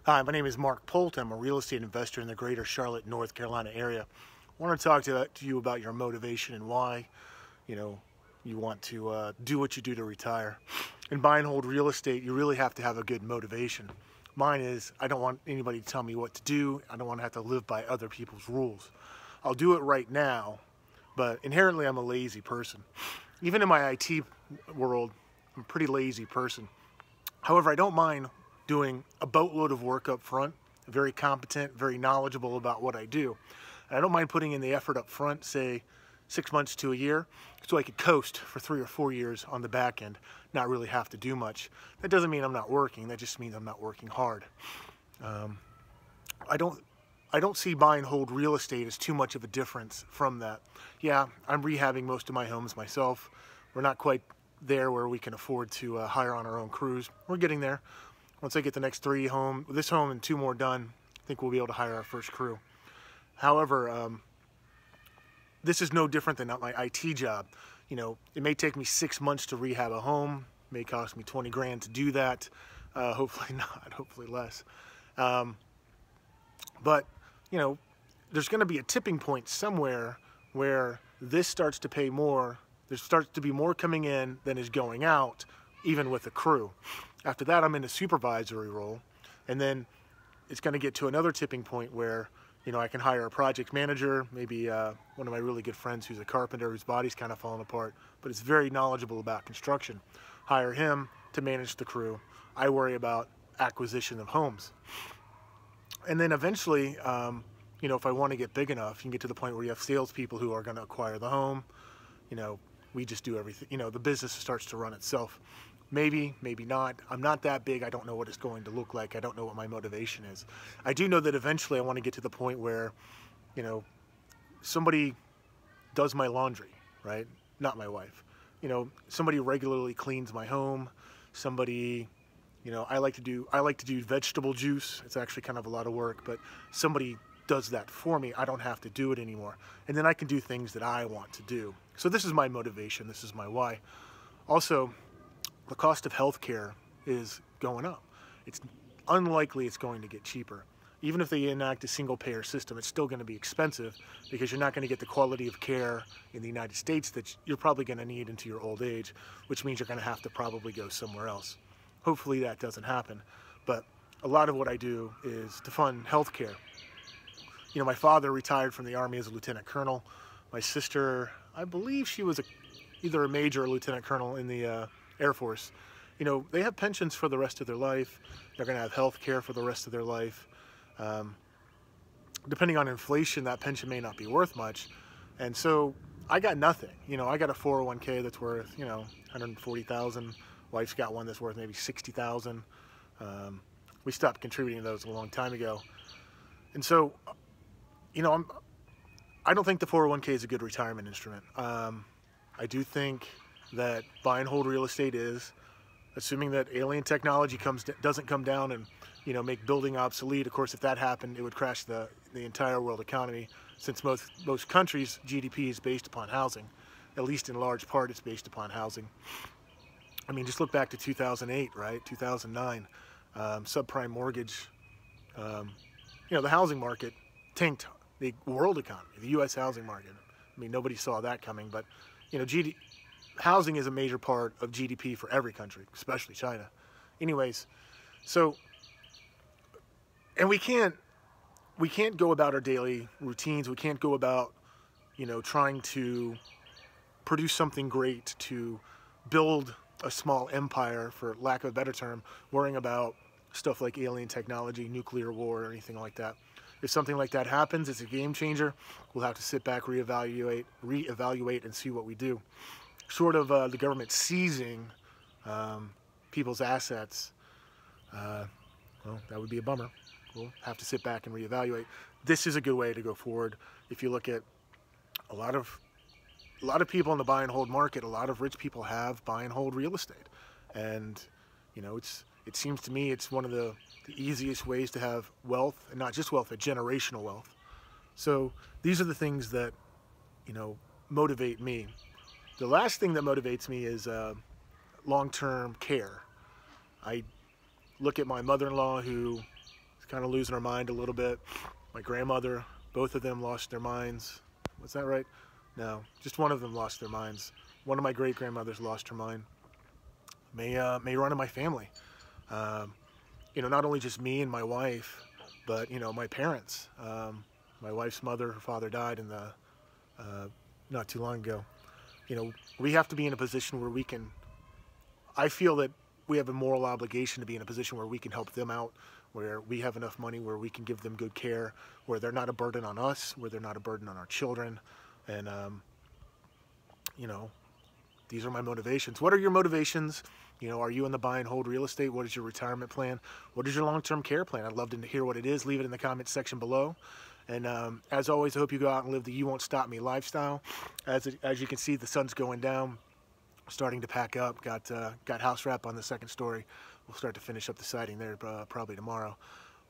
Hi, my name is Mark Polt. I'm a real estate investor in the greater Charlotte, North Carolina area. I want to talk to you about your motivation and why, you want to do what you do to retire. In buy and hold real estate, you really have to have a good motivation. Mine is, I don't want anybody to tell me what to do. I don't want to have to live by other people's rules. I'll do it right now, but inherently I'm a lazy person. Even in my IT world, I'm a pretty lazy person. However, I don't mind doing a boatload of work up front, very competent, very knowledgeable about what I do. And I don't mind putting in the effort up front, say 6 months to a year, so I could coast for 3 or 4 years on the back end, not really have to do much. That doesn't mean I'm not working, that just means I'm not working hard. I don't see buy and hold real estate as too much of a difference from that. Yeah, I'm rehabbing most of my homes myself. We're not quite there where we can afford to hire on our own crews. We're getting there. Once I get the next this home and 2 more done, I think we'll be able to hire our first crew. However, this is no different than my IT job. It may take me 6 months to rehab a home. It may cost me 20 grand to do that. Hopefully not, hopefully less. But, there's going to be a tipping point somewhere where this starts to pay more. There starts to be more coming in than is going out, even with a crew. After that, I'm in a supervisory role, and then it's going to get to another tipping point where, I can hire a project manager, maybe one of my really good friends who's a carpenter whose body's kind of falling apart, but is very knowledgeable about construction. Hire him to manage the crew. I worry about acquisition of homes. And then eventually, if I want to get big enough, you can get to the point where you have salespeople who are going to acquire the home. We just do everything. The business starts to run itself. Maybe, maybe not. I'm not that big. I don't know what it's going to look like. I don't know what my motivation is. I do know that eventually I want to get to the point where, somebody does my laundry, right? Not my wife. Somebody regularly cleans my home. Somebody, I like to do vegetable juice. It's actually kind of a lot of work, but somebody does that for me. I don't have to do it anymore. And then I can do things that I want to do. So this is my motivation. This is my why. Also, the cost of healthcare is going up. It's unlikely it's going to get cheaper. Even if they enact a single-payer system, it's still going to be expensive because you're not going to get the quality of care in the United States that you're probably going to need into your old age, which means you're going to have to probably go somewhere else. Hopefully that doesn't happen. But a lot of what I do is to fund healthcare. My father retired from the Army as a lieutenant colonel. My sister, I believe she was either a major or lieutenant colonel in the Air Force. They have pensions for the rest of their life. They're going to have health care for the rest of their life. Depending on inflation, that pension may not be worth much. And so I got nothing. I got a 401k that's worth, $140,000. Wife's got one that's worth maybe $60,000. We stopped contributing to those a long time ago. And so, I don't think the 401k is a good retirement instrument. I do think that buy and hold real estate is, assuming that alien technology doesn't come down and make building obsolete. Of course, if that happened, it would crash the entire world economy, since most countries' GDP is based upon housing. At least in large part, it's based upon housing. I mean, just look back to 2008, right? 2009, subprime mortgage. The housing market tanked the world economy, the U.S. housing market. I mean, nobody saw that coming, but housing is a major part of GDP for every country, especially China. Anyways, so, and we can't go about our daily routines. We can't go about, trying to produce something great, to build a small empire, for lack of a better term, worrying about stuff like alien technology, nuclear war, or anything like that. If something like that happens, it's a game changer. We'll have to sit back, reevaluate, and see what we do. Short of the government seizing people's assets, well, that would be a bummer. We'll have to sit back and reevaluate. This is a good way to go forward. If you look at a lot of people in the buy and hold market, a lot of rich people have buy and hold real estate, and it seems to me it's one of the easiest ways to have wealth, and not just wealth, but generational wealth. So these are the things that motivate me. The last thing that motivates me is long-term care. I look at my mother-in-law, who kind of losing our mind a little bit. My grandmother, both of them lost their minds. Was that right? No, just one of them lost their minds. One of my great-grandmothers lost her mind. May run in my family. You know, not only just me and my wife, but, you know, my parents. My wife's mother, her father died in the, not too long ago. You know, we have to be in a position where we can, I feel that we have a moral obligation to be in a position where we can help them out, where we have enough money where we can give them good care, where they're not a burden on us, where they're not a burden on our children. And, you know, these are my motivations. What are your motivations? You know, are you in the buy and hold real estate? What is your retirement plan? What is your long-term care plan? I'd love to hear what it is. Leave it in the comments section below. And as always, I hope you go out and live the You Won't Stop Me lifestyle. As you can see, the sun's going down. Starting to pack up. Got house wrap on the second story. We'll start to finish up the siding there probably tomorrow.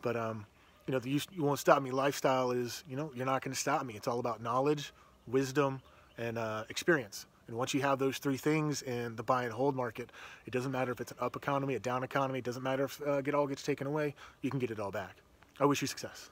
But you know, the You Won't Stop Me lifestyle is, you know, you're not going to stop me. It's all about knowledge, wisdom, and experience. And once you have those three things in the buy and hold market, it doesn't matter if it's an up economy, a down economy. It doesn't matter if it all gets taken away. You can get it all back. I wish you success.